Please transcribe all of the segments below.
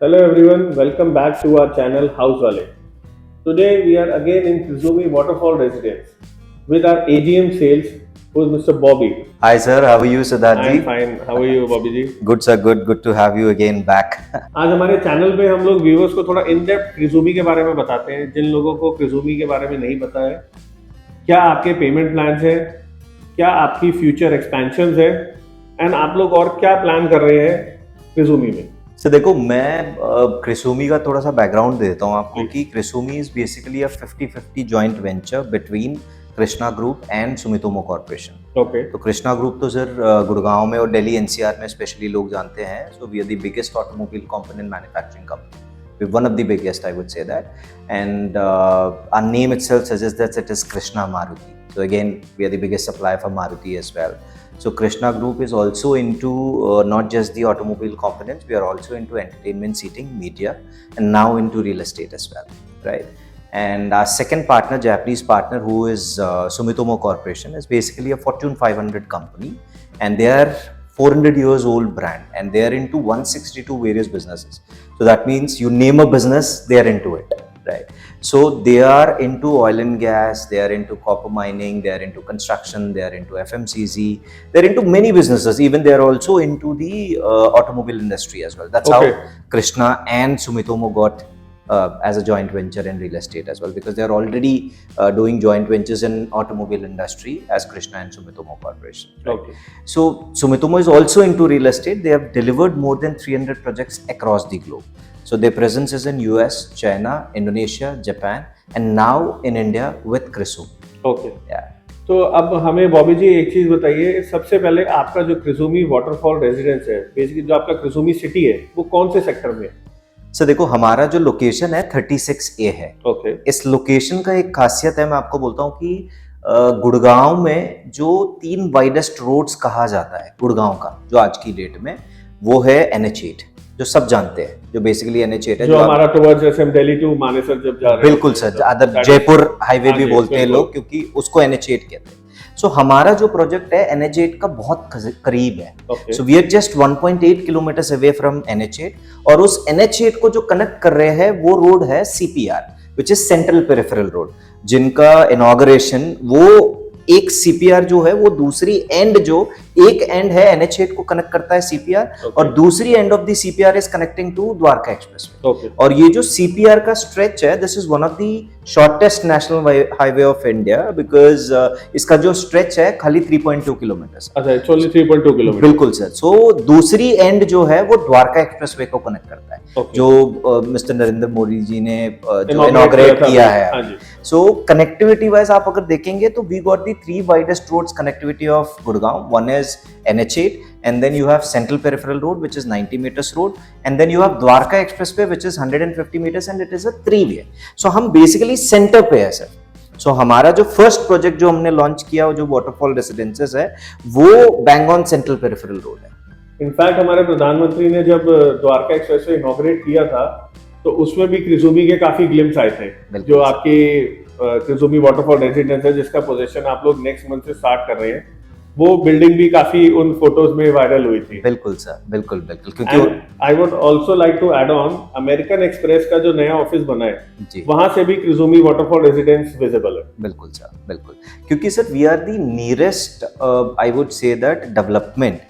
Hello everyone, welcome back to our channel House Wale. Today we are again in Kizumi Waterfall Residence with our AGM sales, who is Mr. Bobby. Hi sir, how are you Siddharth I am ji? fine. How are you, Bobby ji? Good sir, good to have you again back. आज हमारे channel पे हम लोग viewers को थोड़ा in depth क्रिजूमी के बारे में बताते हैं, जिन लोगों को क्रिजूमी के बारे में नहीं पता है। क्या आपके पेमेंट प्लान्स हैं, क्या आपकी फ्यूचर एक्सपेंशंस है, एंड आप लोग और क्या प्लान कर रहे हैं क्रिजूमी में। सर देखो, मैं क्रिसोमी का थोड़ा सा बैकग्राउंड देता हूँ आपको कि Krisumi is basically a 50-50 joint venture between Krishna group and Sumitomo corporation. Okay, तो कृष्णा ग्रुप तो सर गुड़गांव में और दिल्ली एनसीआर में स्पेशली लोग जानते हैं। So we are the biggest automobile component manufacturing company, one of the biggest, I would say that. And our name itself suggests that it is Krishna Maruti. So again, we are the biggest supplier for Maruti as well. So Krishna Group is also into not just the automobile components, we are also into entertainment, seating, media, and now into real estate as well, right? And our second partner, Japanese partner, who is Sumitomo Corporation, is basically a Fortune 500 company, and they are 400 years old brand, and they are into 162 various businesses. So that means you name a business, they are into it, right? So they are into oil and gas, they are into copper mining, they are into construction, they are into FMCG, they're into many businesses. Even they are also into the automobile industry as well. That's how Krishna and Sumitomo got as a joint venture in real estate as well, because they are already doing joint ventures in automobile industry as Krishna and Sumitomo Corporation. Right? okay. So Sumitomo is also into real estate. They have delivered more than 300 projects across the globe. So their presence is in US, China, Indonesia, Japan, and now in India with Crisum. Okay. Yeah. तो अब हमें बॉबी जी एक चीज बताइए, सबसे पहले आपका जो क्रिजूमी वाटरफॉल रेजिडेंस है, बेसिकली जो आपका क्रिजूमी सिटी है, वो कौन से सेक्टर में है? सो देखो, हमारा जो लोकेशन है 36A है। ओके। इस लोकेशन का एक खासियत है, मैं आपको बोलता हूँ कि गुड़गांव में जो 3 वाइडेस्ट रोड्स कहा जाता है गुड़गांव का, जो आज की डेट में, वो है NH8, जो सब जानते हैं, जो बेसिकली NH8 है, जो हमारा टुवर्ड्स जैसे हम दिल्ली टू मानेसर जब जा रहे हैं। बिल्कुल सर, अदर जयपुर हाईवे भी बोलते हैं लोग, क्योंकि उसको NH8 कहते हैं। सो हमारा जो प्रोजेक्ट है NH8 का बहुत करीब है। So we are just 1.8 kilometre away from NH8, और उस NH8 को जो कनेक्ट कर रहे हैं वो रोड है CPR, which is central peripheral road, जिनका इनॉग्रेशन, वो एक CPR जो है वो दूसरी एंड, जो एक एंड है NH8 को कनेक्ट करता है CPR, और दूसरी end of the CPR is connecting to Dwarka expressway. और ये जो CPR का स्ट्रेच है, this is one of the shortest national highway of India, because इसका जो स्ट्रेच है खाली 3.2 किलोमीटर। अच्छा, एक्चुअली 3.2 किलोमीटर। बिल्कुल सर। सो दूसरी एंड जो है वो द्वारका एक्सप्रेसवे को कनेक्ट करता है, जो मिस्टर नरेंद्र मोदी जी ने जो इनॉग्रेट किया है। सो कनेक्टिविटी वाइज आप अगर देखेंगे तो we got the 3 widest roads connectivity of Gurgaon. One is NH8, and then you have Central Peripheral Road, which is 90 meters road, and then you have Dwarka Expressway, which is 150 meters, and it is a 3-way. So हम basically center पे है sir. So हमारा जो first project जो हमने launch किया, जो waterfall residences है, वो bang on central peripheral road है। इनफैक्ट हमारे प्रधानमंत्री ने जब द्वारका एक्सप्रेसवे इनॉग्रेट किया था, तो उसमें भी क्रिजूमी के काफी ग्लिम्स आए थे। जो आपकी क्रिजूमी वाटरफॉल रेजिडेंस है, जिसका पोजीशन आप लोग नेक्स्ट मंथ से स्टार्ट कर रहे हैं, वो बिल्डिंग भी काफी उन फोटोज में वायरल हुई थी। बिल्कुल सर, बिल्कुल बिल्कुल। क्योंकि I would also like to add on, American Express का जो नया ऑफिस बना है, वहां से भी क्रिजूमी वाटरफॉल रेजिडेंस विजिबल है। बिल्कुल सर, बिल्कुल। क्योंकि sir we are the nearest, I would say that, development,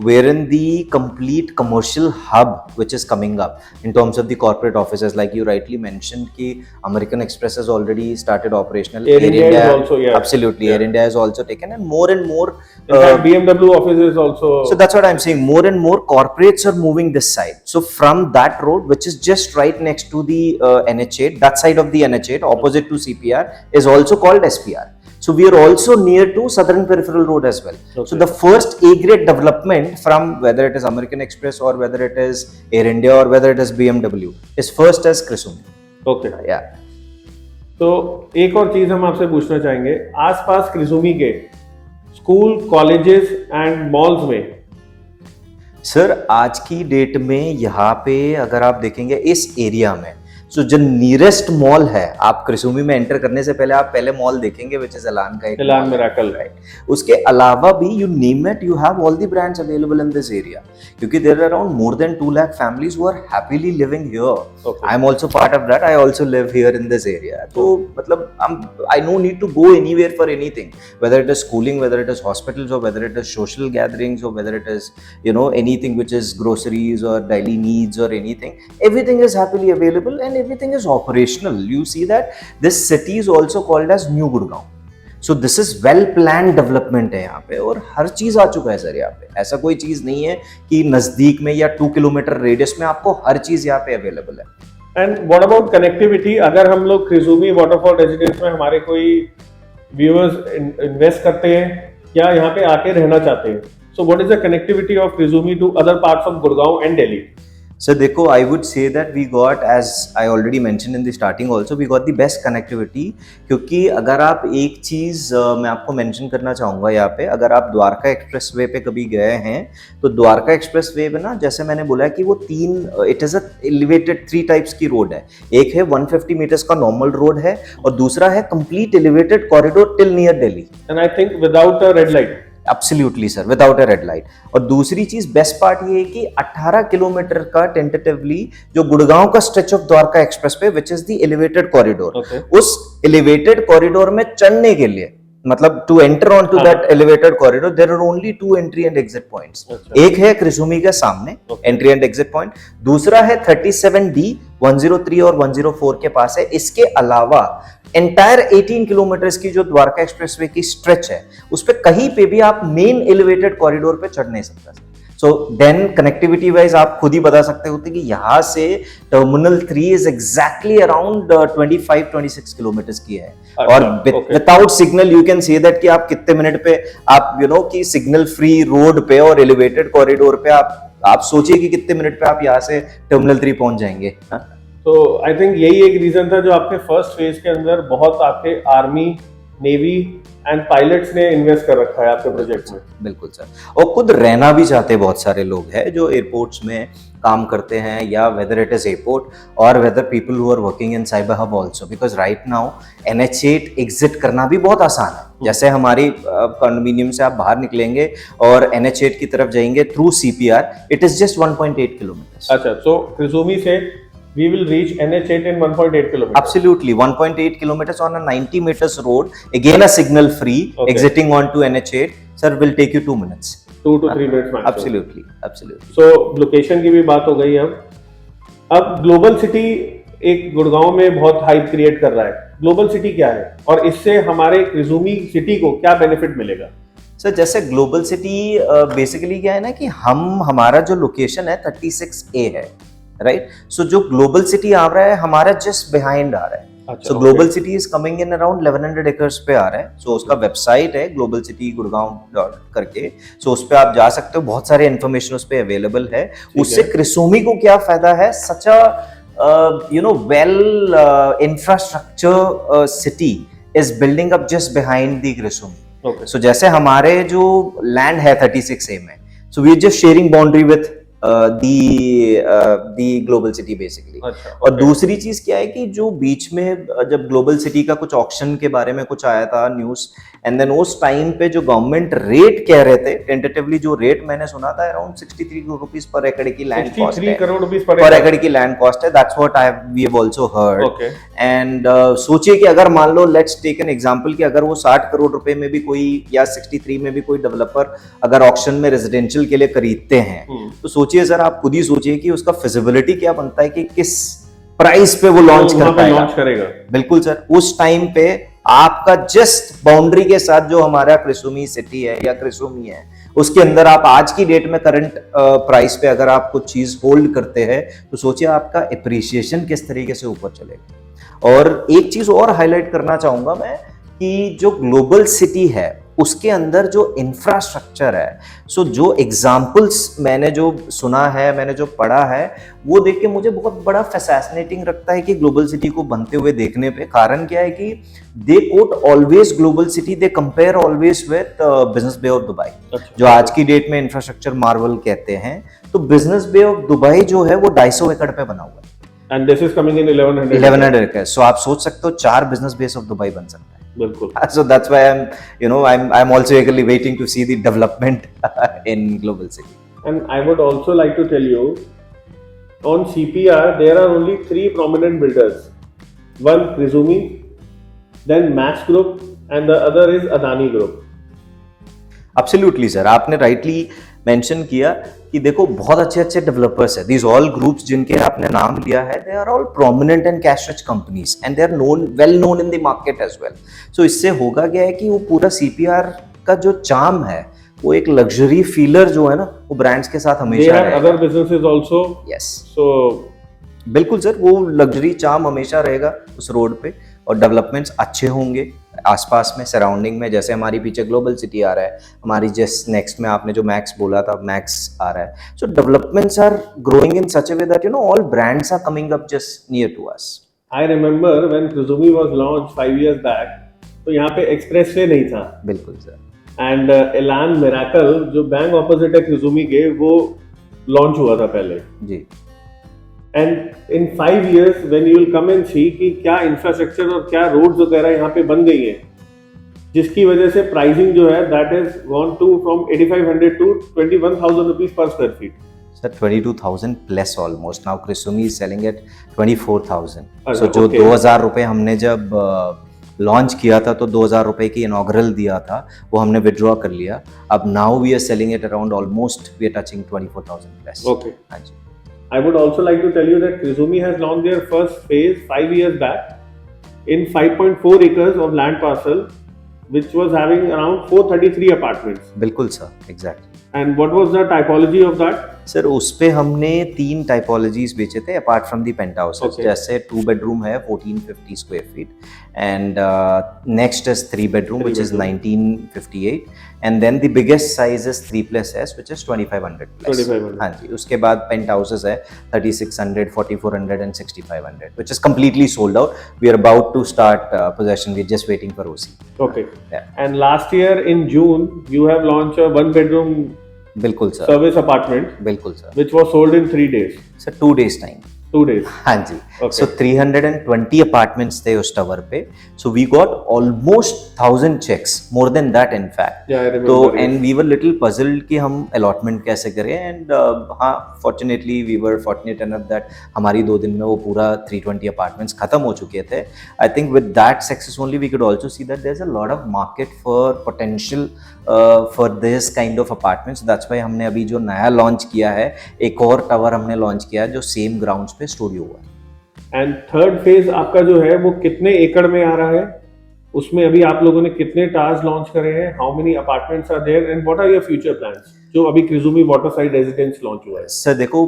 wherein the complete commercial hub which is coming up in terms of the corporate offices, like you rightly mentioned ki American Express has already started operational. Air India is also, absolutely, Air India has also taken, and more in fact BMW office is also. So that's what I'm saying, more and more corporates are moving this side. So from that road, which is just right next to the NH8, that side of the NH8 opposite to CPR is also called SPR. So we are also near to Southern Peripheral Road as well. So the first A-grade development, from whether it is American Express or whether it is Air India or whether it is BMW, is first as Crisum. Okay. Yeah. तो एक और चीज हम आपसे पूछना चाहेंगे, आसपास क्रिजूमी के स्कूल, कॉलेजेस एंड मॉल्स में। सर आज की डेट में यहाँ पे अगर आप देखेंगे इस एरिया में, सो जो नियरेस्ट मॉल है, आप क्रिसुमी में एंटर करने से पहले आप पहले मॉल देखेंगे विच इज एलान का एक एलान मिराकल, राइट। उसके अलावा भी you name it, you have all the brands available in this area, क्योंकि there are around more than 2 lakh families who are happily living here. I am also part of that, I also live here in this area. तो मतलब I no need to go anywhere for anything, whether it is schooling, whether it is hospitals, और whether it is social gatherings, और whether it is you know anything which is groceries or daily needs or anything, everything is happily available and everything is operational. You see that this city is also called as New Gurgaon, so this is well planned development है यहाँ पे, और हर चीज आ चुका है sir यहाँ पे। ऐसा कोई चीज नहीं है कि नजदीक में या 2 किलोमीटर रेडियस में, आपको हर चीज यहाँ पे अवेलेबल है। And what about connectivity? अगर हम लोग क्रिसुमी वाटरफॉल रेजिडेंस में हमारे कोई व्यूअर्स इन्वेस्ट करते हैं या यहाँ पे आके रहना चाहते हैं, so what is the connectivity of Krishumi to other parts of Gurgaon and Delhi? So देखो, I would say that we got, as I already mentioned in the starting also, we got the best connectivity, क्योंकि अगर आप एक चीज़ मैं आपको mention करना चाहूँगा यहाँ पे, अगर आप द्वारका एक्सप्रेसवे पे कभी गए हैं तो द्वारका एक्सप्रेसवे पे ना, जैसे मैंने बोला कि वो it is a elevated 3 types की रोड है। एक है 150 मीटर्स का नॉर्मल रोड है, और दूसरा है complete elevated corridor till near Delhi, and I think without a red light. Absolutely sir, without a red light. और दूसरी चीज बेस्ट पार्ट ये है कि 18 किलोमीटर का टेंटेटिवली जो गुड़गांव का स्ट्रेच ऑफ द्वारका एक्सप्रेस पे, which is the elevated corridor, उस एलिवेटेड कॉरिडोर में चढ़ने के लिए, मतलब to enter on to that elevated corridor, there are only 2 entry and exit points. एक है क्रिसुमी के सामने एंट्री एंड एग्जिट पॉइंट, दूसरा है 37D 103 और 104 के पास है। इसके अलावा एंटायर 18 किलोमीटर की जो द्वारका एक्सप्रेसवे की स्ट्रेच है, उस पे कहीं पे भी आप मेन एलिवेटेड कॉरिडोर पे चढ़ नहीं सकते। सो देन कनेक्टिविटी वाइज आप खुद ही बता सकते होते कि यहाँ से terminal 3 is exactly around 25-26 kilometre की है, और without signal you can say that कि आप कितने मिनट पे आप कि सिग्नल फ्री रोड पे और एलिवेटेड कॉरिडोर पे आप सोचिए कि कितने मिनट पे आप यहाँ से टर्मिनल 3 पहुंच जाएंगे। तो आई थिंक यही एक रीजन था जो आपके फर्स्ट फेज के अंदर बहुत आपके आर्मी, नेवी एंड पायलट्स ने इन्वेस्ट कर रखा है आपके प्रोजेक्ट में। बिल्कुल सर, और खुद रहना भी चाहते बहुत सारे लोग हैं जो एयरपोर्ट्स में काम करते हैं, या वेदर इट इज एयरपोर्ट और whether people who are working in cyber hub also, because right now NH8 exit करना भी बहुत आसान है। जैसे हमारी कंडोमिनियम से आप बाहर निकलेंगे और NH8 की तरफ जाएंगे through CPR, it is just 1.8 kilometre. अच्छा, सो क्रिसुमी से we will reach NH8 in 1.8 kilometers. Absolutely, 1.8 kilometers on a 90 meters road, again a signal free, exiting onto NH8, sir, will take you 2 minutes. 2 to 3 minutes max. Absolutely, absolutely. So location की भी बात हो गई अब global city एक गुड़गांव में बहुत hype create कर रहा है। ग्लोबल सिटी क्या है और इससे हमारे क्रिसुमी सिटी को क्या बेनिफिट मिलेगा? सर जैसे ग्लोबल सिटी बेसिकली क्या है ना कि हमारा जो लोकेशन है 36A है, राइट। सो जो ग्लोबल सिटी आ रहा है हमारा जस्ट बिहाइंड आ रहा है। सो global city is coming in around 1100 acres पे आ रहा है। सो उसका वेबसाइट है ग्लोबल सिटी गुड़गांव करके, सो उस पे आप जा सकते हो, बहुत सारे इन्फॉर्मेशन उस पे अवेलेबल है। उससे क्रिसुमी को क्या फायदा है, such a well infrastructure city is building up just behind the Krisumi. So जैसे हमारे जो लैंड है 36A में, so we are just sharing boundary with the global city basically. और दूसरी चीज क्या है कि जो बीच में जब ग्लोबल सिटी का कुछ ऑक्शन के बारे में कुछ आया था न्यूज, एंड देन उस टाइम पे जो गवर्नमेंट रेट कह रहे थे, टेंटेटिवली जो रेट मैंने सुना था अराउंड 63 crore rupees पर एकड़ की लैंड कॉस्ट है, 63 करोड़ रुपीस पर एकड़ की लैंड कॉस्ट है। That's what we have also heard. And सोचिए कि अगर मान लो लेट्स टेक एन एग्जांपल कि अगर वो 60 करोड़ रुपए में भी कोई या 63 में भी कोई डेवलपर अगर ऑक्शन में रेजिडेंशियल के लिए खरीदते हैं, तो सोचिए सर, आप खुद ही सोचिए कि उसका फिजिबिलिटी क्या बनता है कि किस प्राइस पे वो लॉन्च करेगा। बिल्कुल सर, उस टाइम पे आपका जस्ट बाउंड्री के साथ जो हमारा क्रिसुमी सिटी है या क्रिसुमी है, उसके अंदर आप आज की डेट में करंट प्राइस पे अगर आप कुछ चीज होल्ड करते हैं, तो सोचिए आपका एप्रिसिएशन किस तरीके से ऊपर चलेगा। और एक चीज और हाईलाइट करना चाहूंगा मैं कि जो ग्लोबल सिटी है उसके अंदर जो इंफ्रास्ट्रक्चर है, सो जो एग्जाम्पल्स मैंने जो सुना है, मैंने जो पढ़ा है, वो देख के मुझे बहुत बड़ा फैसिनेटिंग लगता है कि ग्लोबल सिटी को बनते हुए देखने पे। कारण क्या है कि they quote always global city, they compare always with business bay of Dubai, जो आज की डेट में इंफ्रास्ट्रक्चर मार्वल कहते हैं। तो बिजनेस बे ऑफ दुबई जो है वो 250 एकड़ पे बना हुआ है। And this is coming in 1100 1100 का, सो आप सोच सकते हो 4 बिजनेस बेस ऑफ दुबई बन सकता है। बिल्कुल। So that's why I'm also eagerly waiting to see the development in Global City. And I would also like to tell you, on CPR there are only 3 prominent builders. One Krishumi, then Max Group, and the other is Adani Group. Absolutely sir, आपने rightly mention किया कि देखो बहुत अच्छे अच्छे developers है, these all groups जिनके आपने नाम लिया है, they are all prominent and cash rich companies and they are well known in the market as well. So इससे होगा क्या है कि वो पूरा CPR का जो चार्म है, वो एक लग्जरी फीलर जो है ना, वो ब्रांड्स के साथ हमेशा रहेगा। They have other businesses also. Yes. So बिल्कुल सर, वो लग्जरी चार्म हमेशा रहेगा उस रोड पे और डेवलपमेंट्स अच्छे होंगे आसपास में, सराउंडिंग में। जैसे हमारी पीछे ग्लोबल सिटी आ रहा है, हमारी जस्ट नेक्स्ट में आपने जो मैक्स बोला था, मैक्स आ रहा है। So developments are growing in such a way that all brands are coming up just near to us. I remember when Krishumi was launched 5 years back, तो यहाँ पे एक्सप्रेसवे नहीं था। बिल्कुल सर। एंड एलान मिराकल जो bank opposite है Krishumi के, वो लॉन्च हुआ था पहले ji. And in 5 years when you will come and see कि क्या इंफ्रास्ट्रक्चर और क्या रोड्स वगैरह यहाँ पे बन गई हैं, जिसकी वजह से प्राइसिंग जो है that is gone to from 8500 to 21,000 rupees per square feet. Sir 22,000 plus almost, now Krishumi is selling at 24,000। So जो okay. 2000 रुपए हमने जब लॉन्च किया था तो 2000 रुपए की इनॉग्रल दिया था, वो हमने विड्रॉ कर लिया। अब now we are selling it around almost we are touching 24,000 plus. Okay, हाँ जी। I would also like to tell you that Krishumi has launched their first phase 5 years back in 5.4 acres of land parcel, which was having around 433 apartments. बिल्कुल sir, exactly. And what was the typology of that? Sir उस पे हमने 3 typologies बेचे थे apart from the penthouses. Okay. जैसे 2 bedroom है 1450 square feet and next is 3 bedroom which is 1958 and then the biggest size is 3+S which is 2500 plus. 2500। हाँ जी, उसके बाद पेंट हाउसेस है 3600, 4400 and 6500 which is completely sold out. We are about to start possession, we are just waiting for OC. Okay. And last year in June you have launched a 1 bedroom बिल्कुल sir, service apartment बिल्कुल sir. which was sold in 3 days. Sir 2 days time. 2 days. हाँ जी। Okay. सो 320 apartments थे उस tower पे। So we got almost 1000 cheques, more than that in fact. Yeah, I remember. तो it. And we were little puzzled कि हम allotment कैसे करें and हाँ fortunately we were fortunate enough that हमारी 2 दिन में वो पूरा 320 अपार्टमेंट्स खत्म हो चुके थे। I think with that success only we could also see that there is a lot of market for potential for this kind of apartments. That's why हमने अभी जो नया लॉन्च किया है, एक और टावर हमने लॉन्च किया है जो सेम ग्राउंड्स पे स्टूडियो हुआ है। एंड थर्ड फेज आपका जो है वो कितने एकड़ में आ रहा है, उसमें अभी आप लोगों ने कितने टावर्स लॉन्च करे हैं, how many apartments are there and what are your future plans, जो अभी Krishumi वाटरसाइड रेजिडेंस लॉन्च हुआ है? सर देखो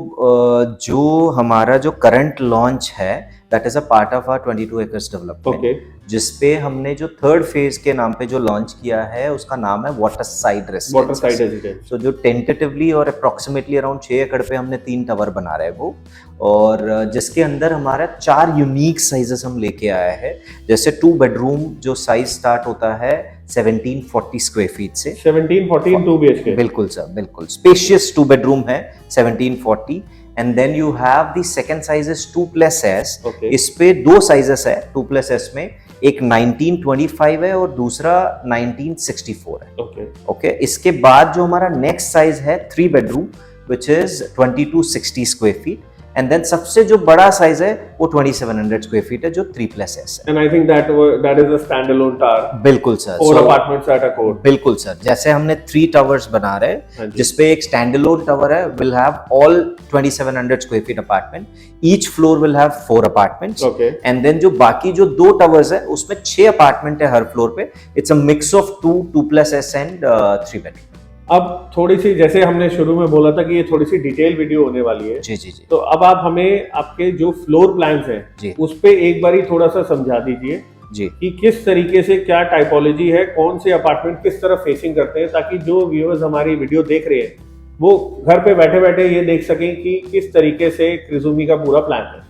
जो हमारा जो करंट लॉन्च है that is a part of our 22 acres development. Okay, जिसपे हमने जो थर्ड फेज के नाम पे जो लॉन्च किया है उसका नाम है वाटरसाइड रेजिडेंस। सो जो टेंटेटिवली और अप्रोक्सीमेटली अराउंड 6 एकड़ पे हमने 3 टावर बना रहे हैं वो, और जिसके अंदर हमारा 4 यूनिक साइजेस हम लेके आए हैं। जैसे 2 बेडरूम जो साइज स्टार्ट होता है 1740 स्क्वायर फीट से। 1740 2 BHK। बिल्कुल सर, बिल्कुल स्पेशियस 2 बेडरूम है 1740 and then you have the second size is 2+S। Okay. इस पे 2 साइजेस है 2+S में, एक 1925 है और दूसरा 1964 है। ओके, ओके, इसके बाद जो हमारा नेक्स्ट साइज है 3 bedroom which is 2260 square feet and then सबसे जो बड़ा साइज है वो 2700 स्क्वायर फीट है जो 3+S है। And I think that is a standalone tower. बिल्कुल sir, 4 apartments at a core. बिल्कुल सर, जैसे हमने 3 टावर्स बना रहे हाँ हैं जी। जिसपे एक स्टैंडअलोन टावर है will have all 2700 square feet apartment, each floor will have 4 apartments okay, and then जो बाकी जो 2 टावर्स है उसमें 6 अपार्टमेंट है हर फ्लोर पे। It's a mix of 2+S and 3 bedroom. अब थोड़ी सी, जैसे हमने शुरू में बोला था कि ये थोड़ी सी डिटेल वीडियो होने वाली है, जी जी जी तो अब आप हमें आपके जो फ्लोर प्लान्स हैं जी उस पे एक बारी थोड़ा सा समझा दीजिए जी। कि किस तरीके से क्या टाइपोलॉजी है, कौन से अपार्टमेंट किस तरफ फेसिंग करते हैं, ताकि जो व्यूअर्स हमारी वीडियो देख रहे हैं वो घर पे बैठे बैठे ये देख सकें कि किस तरीके से Krishumi का पूरा प्लान है।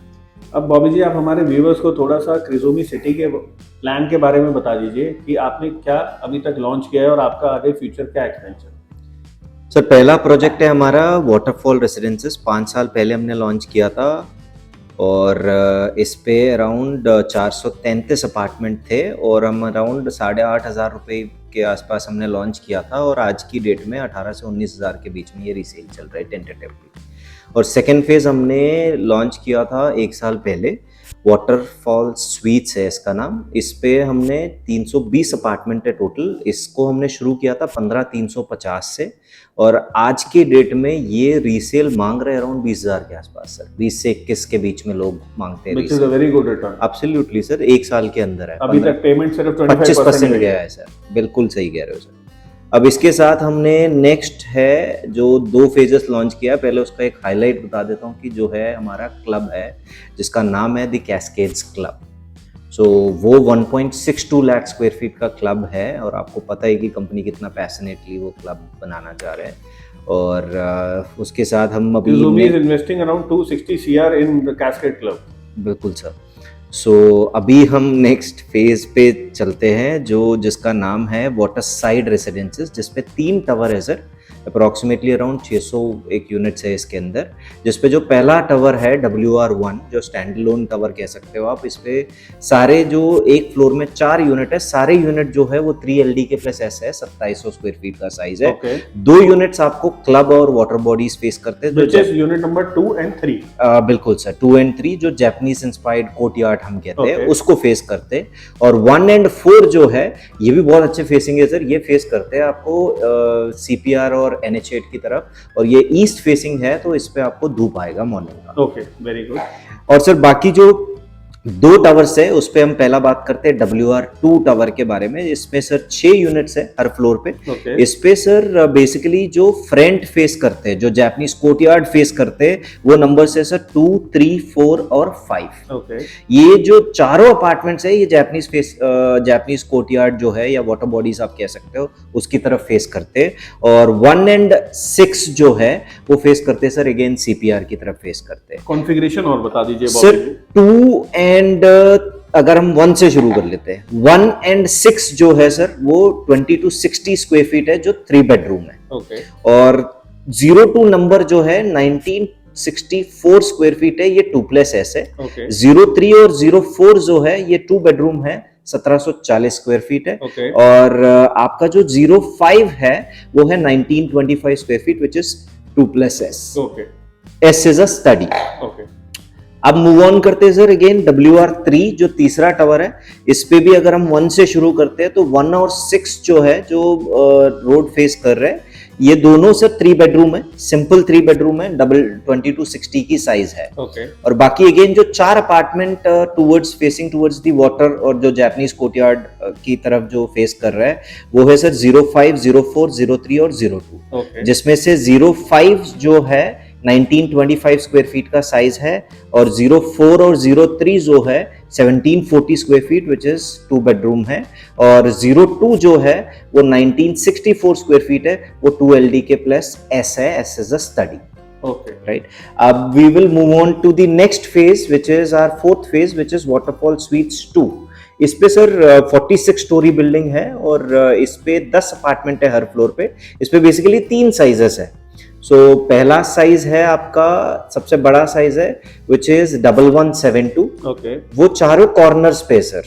अब बॉबी जी, आप हमारे व्यूअर्स को थोड़ा सा Krishumi सिटी के प्लान के बारे में बता दीजिए कि आपने क्या अभी तक लॉन्च किया है और आपका आगे फ्यूचर क्या एक्सपेंशन। सर पहला प्रोजेक्ट है हमारा वाटरफॉल रेसिडेंसेस। 5 साल पहले हमने लॉन्च किया था और इस पे अराउंड 433 अपार्टमेंट थे और हम अराउंड 8,500 रुपये के आसपास हमने लॉन्च किया था और आज की डेट में 18 से 19,000 के बीच में ये रीसेल चल रहा है टेंटेटिवली। और सेकेंड फेज़ हमने लॉन्च किया था 1 साल पहले, वाटरफॉल स्वीट्स है इसका नाम। इस पे हमने 320 अपार्टमेंट है टोटल। इसको हमने शुरू किया था 15,350 से और आज के डेट में ये रीसेल मांग रहे अराउंड 20,000 के आसपास सर। 20 से 21 के बीच में लोग मांगते हैं। Which is a very good return. Absolutely sir, 1 साल के अंदर है। अभी तक पेमेंट सिर्फ 25% गया है सर। बिल्कुल सही कह रहे हो सर। अब इसके साथ हमने नेक्स्ट है जो 2 फेजेस लॉन्च किया। पहले उसका एक हाईलाइट बता देता हूँ कि जो है हमारा क्लब है जिसका नाम है द कैस्केड्स क्लब। सो वो 1.62 लाख स्क्वायर फीट का क्लब है और आपको पता है कि कंपनी कितना पैशनेटली वो क्लब बनाना चाह रहे हैं। और उसके साथ हम अभी investing around 260 CR in the cascade club. बिल्कुल सर। सो अभी हम नेक्स्ट फेज पे चलते हैं जो जिसका नाम है वाटर साइड रेसिडेंसेस, जिसपे 3 टावर है सर। अप्रॉक्सीमेटली अराउंड 600 एक यूनिट्स है इसके अंदर, जिसपे जो पहला टावर है WR1 जो स्टैंड लोन टावर कह सकते हो आप। इस पे सारे जो एक फ्लोर में 4 यूनिट है, सारे यूनिट जो है वो 3 LDK प्लस S है, 2700 स्क्वायर फीट का साइज है। 2 यूनिट्स आपको क्लब और वाटर बॉडी स्पेस करते हैं, which is unit number 2 and 3। बिल्कुल सर, 2 and 3 जो जापानीज इंस्पायर्ड कोर्टयार्ड हम कहते हैं उसको फेस करते हैं। और 1 and 4 जो है ये भी बहुत अच्छे फेसिंग है सर। ये फेस करते हैं आपको CPR और NH8 की तरफ, और ये ईस्ट फेसिंग है तो इस पे आपको धूप आएगा मॉर्निंग का। Okay, very good. और सर बाकी जो 2 टावर्स है उस पे हम पहला बात करते हैं WR2 टावर के बारे में। इसमें सर 6 यूनिट्स है हर फ्लोर पे। इस पे सर बेसिकली जो फ्रंट फेस करते हैं, जो जापानीज कोर्टयार्ड फेस करते हैं, वो नंबर्स है सर 2, 3, 4 और 5। ये जो चारों अपार्टमेंट्स है ये जापानीज कोर्टयार्ड जो है या वाटर बॉडीज आप कह सकते हो उसकी तरफ फेस करते हैं। और 1 and 6 जो है वो फेस करते हैं सर अगेन CPR की तरफ फेस करते हैं। कॉन्फ़िगरेशन और बता दीजिए सर 2 एंड अगर हम 1 से शुरू कर लेते हैं, 1 and 6 जो है सर वो 20 to 60 स्क्वायर फीट है जो 3 बेडरूम है। और 02 नंबर जो है 1964 स्क्वायर फीट है, ये 2+S है। 03 और 04 जो है ये 2 बेडरूम है, 1740 स्क्वायर फीट है। और आपका जो 05 है वो है 1925 square feet which is 2+S। S is a study. अब मूव ऑन करते हैं सर अगेन WR3 जो तीसरा टावर है। इस पे भी अगर हम 1 से शुरू करते हैं तो 1 और 6 जो है जो रोड फेस कर रहे हैं, ये दोनों सर 3 बेडरूम है, सिंपल 3 बेडरूम है, 20 to 60 की साइज है। और बाकी अगेन जो 4 apartment towards facing towards the water और जो जापानीज कोर्टयार्ड की तरफ जो फेस कर रहा है वो है सर 05, 04, 03 और 02। जिसमें से 05 जो है 1925 स्क्वायर फीट का साइज है और 04 और 03 जो है 1740 square feet which is 2 bedroom है। और 02 जो है वो 1964 स्क्वायर फीट है, वो 2 LDK प्लस S है, S is a study. Right, अब we will move on to the next phase which is our 4th phase which is waterfall suites 2। इस पे सर 46 स्टोरी बिल्डिंग है और इस पे 10 अपार्टमेंट है हर फ्लोर पे। इस पे बेसिकली 3 साइजेस है। सो पहला साइज है आपका, सबसे बड़ा साइज है विच इज 1172। वो चारों कॉर्नर्स पे सर,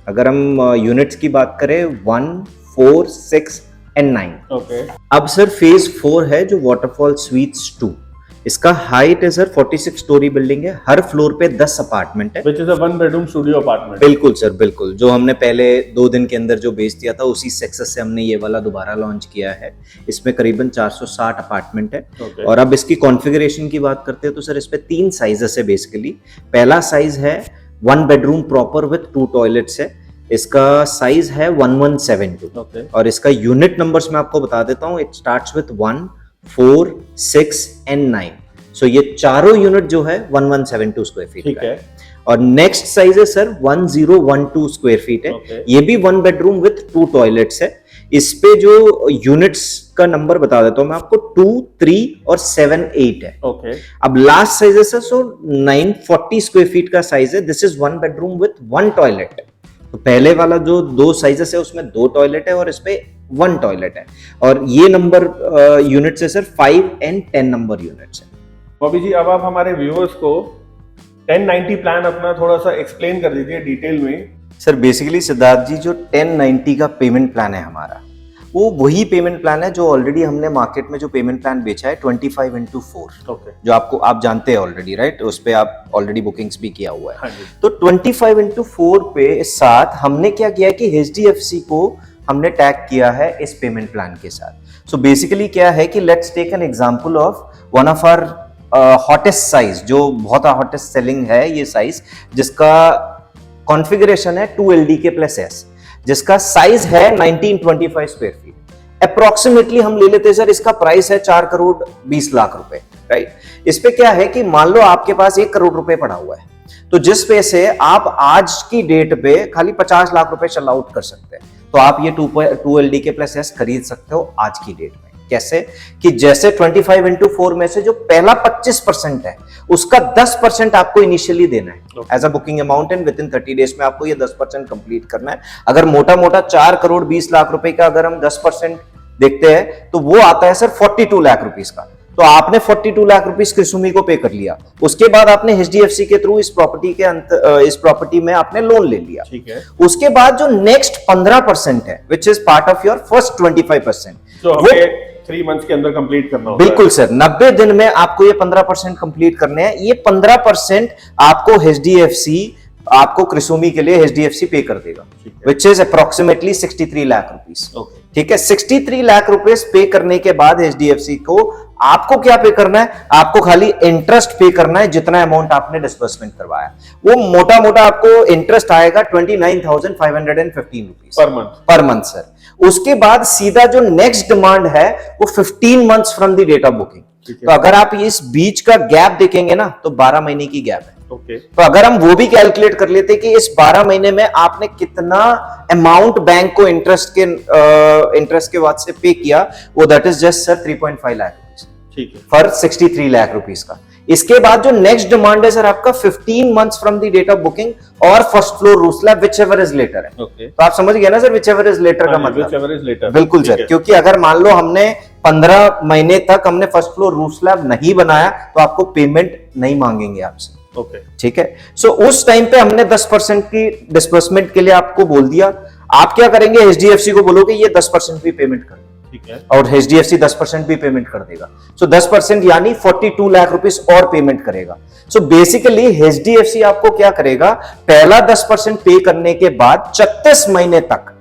अगर हम यूनिट्स की बात करें 1, 4, 6 and 9। अब सर फेज 4 है जो वाटरफॉल स्वीट्स 2। इसका हाइट है सर 46 स्टोरी बिल्डिंग है, हर फ्लोर पे 10 अपार्टमेंट है। Which is a 1 bedroom studio apartment। बिल्कुल सर, बिल्कुल। जो हमने पहले 2 दिन के अंदर जो बेच दिया था उसी सक्सेस से हमने ये वाला दोबारा लॉन्च किया है। इसमें करीबन 460 अपार्टमेंट है। और अब इसकी कॉन्फ़िगरेशन की बात करते हैं तो सर इस पे 3 साइजेस है बेसिकली। पहला साइज है 1 बेडरूम प्रॉपर विथ 2 टॉयलेट्स है। इसका साइज है 1172। और इसका यूनिट नंबर्स मैं आपको बता देता हूँ। It starts with 1, 4, 6 and 9। सो ये चारों यूनिट जो है 1172 स्क्वायर फीट का है। और नेक्स्ट साइज है सर 1012 स्क्वायर फीट है। ये भी 1 बेडरूम विथ 2 टॉयलेट्स है। इस पे जो यूनिट्स का नंबर बता देता हूं मैं आपको, 2, 3 और 7, 8 है। अब लास्ट साइज है सर 940 स्क्वायर फीट का साइज है। This is 1 bedroom with 1 toilet. तो पहले वाला जो 2 साइजेस है उसमें 2 टॉयलेट है और इस पे 1 टॉयलेट है। और ये नंबर यूनिट्स है सर 5 and 10 नंबर यूनिट्स है। बॉबी जी, अब आप हमारे व्यूअर्स को 1090 प्लान अपना थोड़ा सा एक्सप्लेन कर दीजिए डिटेल में। सर बेसिकली सिद्धार्थ जी, जो 1090 का पेमेंट प्लान है हमारा, वो वही पेमेंट प्लान है जो ऑलरेडी हमने मार्केट में जो पेमेंट प्लान बेचा है 25x4। ओके। जो आपको आप जानते हैं ऑलरेडी, राइट? उस पे आप ऑलरेडी बुकिंग्स भी किया हुआ है। हाँ जी। तो 25x4 पे साथ हमने क्या किया कि HDFC को हमने टैग किया है इस पेमेंट प्लान के साथ। सो बेसिकली क्या है कि let's take an example of one of our hottest size, जो बहुत हॉटेस्ट सेलिंग है ये साइज, जिसका कॉन्फ़िगरेशन है 2LDK+S, जिसका साइज है 1925 स्क्वायर फीट। अप्रोक्सीमेटली हम ले लेते हैं सर, इसका प्राइस है 4 करोड़ 20 लाख रुपए, राइट? इस पे क्या है कि मान लो आपके पास 1 करोड़ रुपए पड़ा हुआ है, तो जिस पे से आप आज की डेट पे खाली 50 लाख रुपए चल आउट कर सकते हैं, तो आप ये 2LDK+S खरीद सकते हो आज की डेट में। कैसे कि जैसे 25x4 में से जो पहला 25% है उसका 10% आपको इनिशियली देना है as a booking amount, and within 30 days में आपको ये 10% कंप्लीट करना है। अगर मोटा मोटा 4 करोड़ 20 लाख रुपए का अगर हम 10% देखते हैं तो वो आता है सर 42 लाख रुपीस का। तो आपने 42 लाख रुपीस क्रिसुमी को पे कर लिया, उसके बाद आपने HDFC के थ्रू इस प्रॉपर्टी में आपने लोन ले लिया। ठीक है। उसके बाद जो नेक्स्ट 15% है which is part of your first 25%, तो हमें 3 मंथ्स के अंदर कंप्लीट करना होगा। बिल्कुल सर, 90 दिन में आपको ये 15% कंप्लीट करने हैं। ये 15% आपको HDFC आपको क्रिसुमी के लिए HDFC पे कर देगा, which is approximately 63 lakh rupees. ठीक है, 63 लाख रुपीस पे करने के बाद HDFC को आपको क्या पे करना है? आपको खाली इंटरेस्ट पे करना है जितना अमाउंट आपने डिस्बर्समेंट करवाया। वो मोटा मोटा आपको इंटरेस्ट आएगा 29,515 रुपीस पर मंथ सर। उसके बाद सीधा जो नेक्स्ट डिमांड है वो 15 months from the date of booking. तो अगर आप इस बीच का गैप देखेंगे ना तो 12 महीने की गैप है। तो अगर हम वो भी कैलकुलेट कर लेते कि इस 12 महीने में आपने कितना अमाउंट बैंक को इंटरेस्ट के बाद से पे किया, वो that is just sir 3.5 lakh rupees. ठीक है, फॉर 63 लाख रुपीस का। इसके बाद जो नेक्स्ट डिमांड है सर आपका 15 months from the date of booking और first floor roof slab whichever is later है। तो आप समझ गए ना sir, whichever is later का मतलब? बिल्कुल सर, क्योंकि अगर मान लो हमने 15 महीने तक हमने फर्स्ट फ्लोर रूफ स्लैब नहीं बनाया तो आपको पेमेंट नहीं मांगेंगे आपसे। ठीक है। सो उस टाइम पे हमने 10% की डिस्बर्समेंट के लिए आपको बोल दिया। आप क्या करेंगे? HDFC को बोलोगे ये 10% भी पेमेंट कर, ठीक है, और HDFC 10% भी पेमेंट कर देगा। सो 10% यानी 42 लाख रुपीस और पेमेंट करेगा। सो बेसिकली HDFC आपको क्या करेगा? पहला 10% पे करने के बाद 36 महीने तक,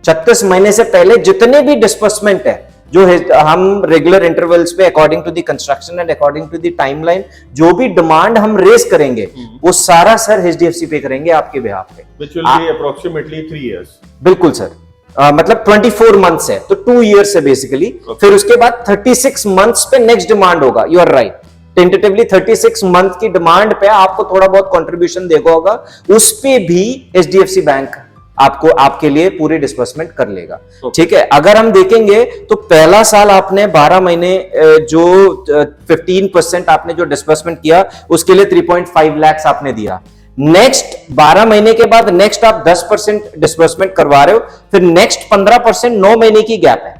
36 महीने से पहले जितने भी डिस्बर्समेंट है जो हम रेगुलर इंटरवल्स पे according to the construction and according to the timeline जो भी डिमांड हम रेस करेंगे वो सारा सर HDFC पे करेंगे आपके बिहाफ पे, which will be approximately 3 years। बिल्कुल सर, मतलब 24 मंथ्स है तो 2 इयर्स है बेसिकली। फिर उसके बाद 36 मंथ्स पे नेक्स्ट डिमांड होगा। You are right, tentatively 36 month की डिमांड पे आपको थोड़ा बहुत कंट्रीब्यूशन देगा होगा, उस पे भी HDFC बैंक आपको आपके लिए पूरी डिस्बर्समेंट कर लेगा। ठीक है। अगर हम देखेंगे तो पहला साल आपने 12 महीने जो 15% आपने जो डिस्बर्समेंट किया उसके लिए 3.5 लाख आपने दिया। नेक्स्ट 12 महीने के बाद नेक्स्ट आप 10% डिस्बर्समेंट करवा रहे हो, फिर नेक्स्ट 15% 9 महीने की गैप है,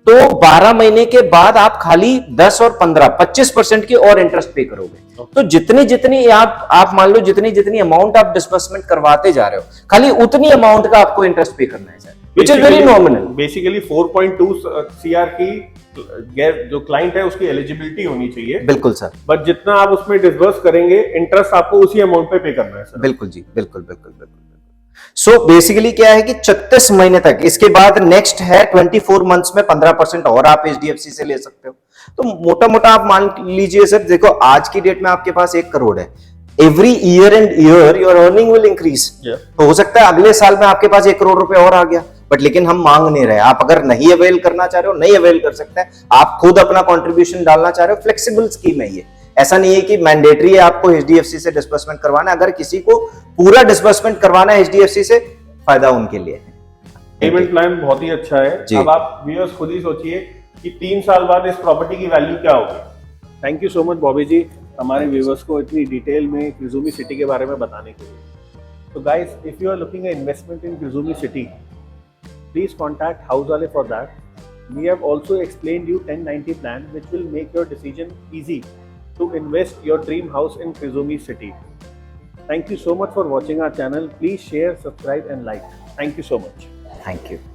तो 12 महीने के बाद आप खाली 10 और 15 25% की और इंटरेस्ट पे करोगे। तो जितनी आप मान लो जितनी अमाउंट आप डिस्बर्समेंट करवाते जा रहे हो खाली उतनी अमाउंट का आपको इंटरेस्ट पे करना है sir, which is very nominal. Basically 4.2 CR की जो क्लाइंट है उसकी एलिजिबिलिटी होनी चाहिए। बिल्कुल सर, बट जितना आप उसमें डिस्बर्स करेंगे इंटरेस्ट आपको उसी अमाउंट पे करना है सर। बिल्कुल जी, बिल्कुल। सो बेसिकली क्या है कि 36 महीने तक, इसके बाद नेक्स्ट है 24 मंथ्स में 15% और आप HDFC से ले सकते हो। तो मोटा मोटा आप मान लीजिए सर, देखो आज की डेट में आपके पास 1 करोड़ है, every year and year your earning will increase. तो हो सकता है अगले साल में आपके पास 1 करोड़ रुपए और आ गया, बट लेकिन हम मांग नहीं रहे। आप अगर नहीं अवेल करना चाह रहे हो नहीं अवेल कर सकते हैं, आप खुद अपना कॉन्ट्रीब्यूशन डालना चाह रहे हो, फ्लेक्सिबल स्कीम है ये। ऐसा नहीं है कि मैंडेटरी है आपको HDFC से डिस्बर्समेंट करवाना है। अगर किसी को पूरा डिस्बर्समेंट करवाना है HDFC से, फायदा उनके लिए है। पेमेंट प्लान बहुत ही अच्छा है। अब आप व्यूअर्स खुद ही सोचिए कि 3 साल बाद इस प्रॉपर्टी की वैल्यू क्या होगी। Thank you so much Bobby ji हमारे व्यूअर्स को इतनी डिटेल में क्रिसुमी सिटी के बारे में बताने के लिए। तो guys, if you are looking at investment in Krisumi city, please contact house वाले for that. We have also explained you 1090 plan which will make your decision easy to invest your dream house in Krizumi city. Thank you so much for watching our channel. Please share, subscribe and like. Thank you so much. Thank you.